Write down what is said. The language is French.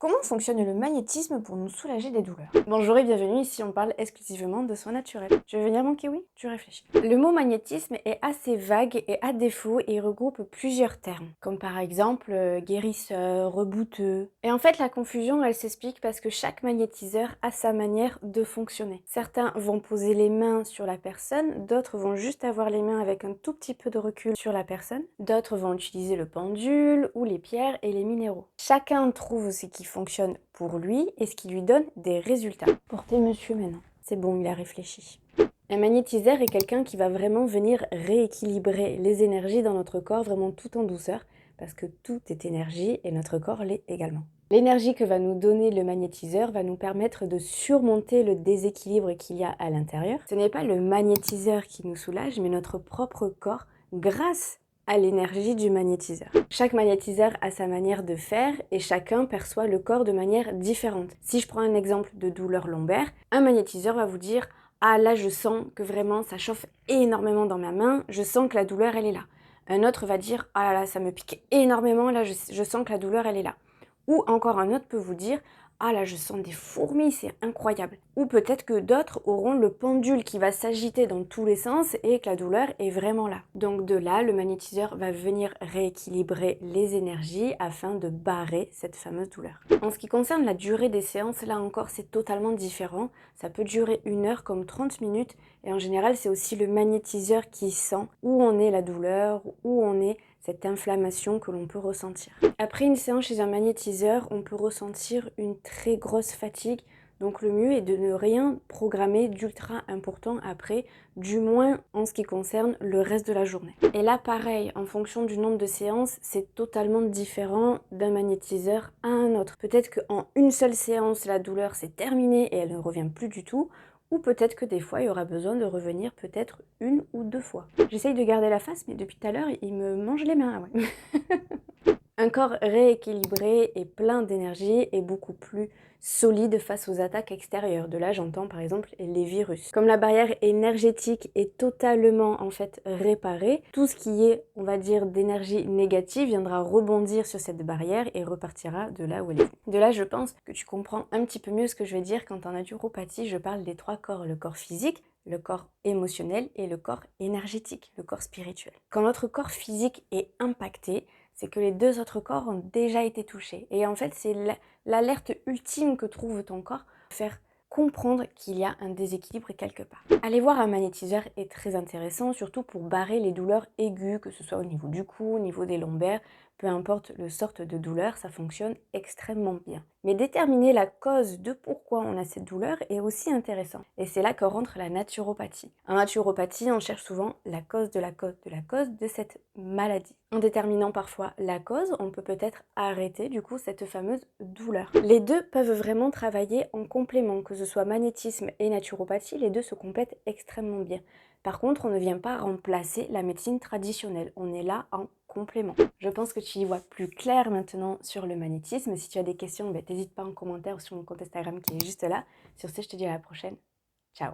Comment fonctionne le magnétisme pour nous soulager des douleurs? Bonjour et bienvenue, ici on parle exclusivement de soins naturels. Tu veux venir manquer oui? Tu réfléchis. Le mot magnétisme est assez vague et à défaut, il regroupe plusieurs termes, comme par exemple guérisseur, rebouteux. Et en fait, la confusion, elle s'explique parce que chaque magnétiseur a sa manière de fonctionner. Certains vont poser les mains sur la personne, d'autres vont juste avoir les mains avec un tout petit peu de recul sur la personne, d'autres vont utiliser le pendule ou les pierres et les minéraux. Chacun trouve ce qui fonctionne pour lui et ce qui lui donne des résultats. Portez monsieur maintenant. C'est bon, il a réfléchi. Un magnétiseur est quelqu'un qui va vraiment venir rééquilibrer les énergies dans notre corps, vraiment tout en douceur, parce que tout est énergie et notre corps l'est également. L'énergie que va nous donner le magnétiseur va nous permettre de surmonter le déséquilibre qu'il y a à l'intérieur. Ce n'est pas le magnétiseur qui nous soulage, mais notre propre corps grâce à l'énergie du magnétiseur. Chaque magnétiseur a sa manière de faire et chacun perçoit le corps de manière différente. Si je prends un exemple de douleur lombaire, un magnétiseur va vous dire « Ah là je sens que vraiment ça chauffe énormément dans ma main, je sens que la douleur elle est là ». Un autre va dire « Ah là là ça me pique énormément, là je sens que la douleur elle est là ». Ou encore un autre peut vous dire « Ah là, je sens des fourmis, c'est incroyable ». Ou peut-être que d'autres auront le pendule qui va s'agiter dans tous les sens et que la douleur est vraiment là. Donc de là, le magnétiseur va venir rééquilibrer les énergies afin de barrer cette fameuse douleur. En ce qui concerne la durée des séances, là encore, c'est totalement différent. Ça peut durer 1 heure comme 30 minutes et en général, c'est aussi le magnétiseur qui sent où en est la douleur, où en est cette inflammation que l'on peut ressentir. Après une séance chez un magnétiseur, on peut ressentir une très grosse fatigue, donc le mieux est de ne rien programmer d'ultra important après, du moins en ce qui concerne le reste de la journée. Et là pareil, en fonction du nombre de séances, c'est totalement différent d'un magnétiseur à un autre. Peut-être qu'en une seule séance, la douleur s'est terminée et elle ne revient plus du tout, ou peut-être que des fois, il y aura besoin de revenir peut-être 1 ou 2 fois. J'essaye de garder la face, mais depuis tout à l'heure, il me mange les mains. Ah ouais. Un corps rééquilibré et plein d'énergie est beaucoup plus solide face aux attaques extérieures. De là, j'entends par exemple les virus. Comme la barrière énergétique est totalement en fait réparée, tout ce qui est, on va dire, d'énergie négative viendra rebondir sur cette barrière et repartira de là où elle est venue. De là, je pense que tu comprends un petit peu mieux ce que je vais dire quand en naturopathie, je parle des 3 corps. Le corps physique, le corps émotionnel et le corps énergétique, le corps spirituel. Quand notre corps physique est impacté, c'est que les 2 autres corps ont déjà été touchés. Et en fait, c'est l'alerte ultime que trouve ton corps, faire comprendre qu'il y a un déséquilibre quelque part. Aller voir un magnétiseur est très intéressant, surtout pour barrer les douleurs aiguës, que ce soit au niveau du cou, au niveau des lombaires, peu importe le sorte de douleur, ça fonctionne extrêmement bien. Mais déterminer la cause de pourquoi on a cette douleur est aussi intéressant. Et c'est là que rentre la naturopathie. En naturopathie, on cherche souvent la cause de la cause de la cause de cette maladie. En déterminant parfois la cause, on peut peut-être arrêter du coup cette fameuse douleur. Les deux peuvent vraiment travailler en complément, que ce soit magnétisme et naturopathie, les deux se complètent extrêmement bien. Par contre, on ne vient pas remplacer la médecine traditionnelle, on est là en complément. Je pense que tu y vois plus clair maintenant sur le magnétisme. Si tu as des questions, n'hésite pas en commentaire ou sur mon compte Instagram qui est juste là. Sur ce, je te dis à la prochaine. Ciao!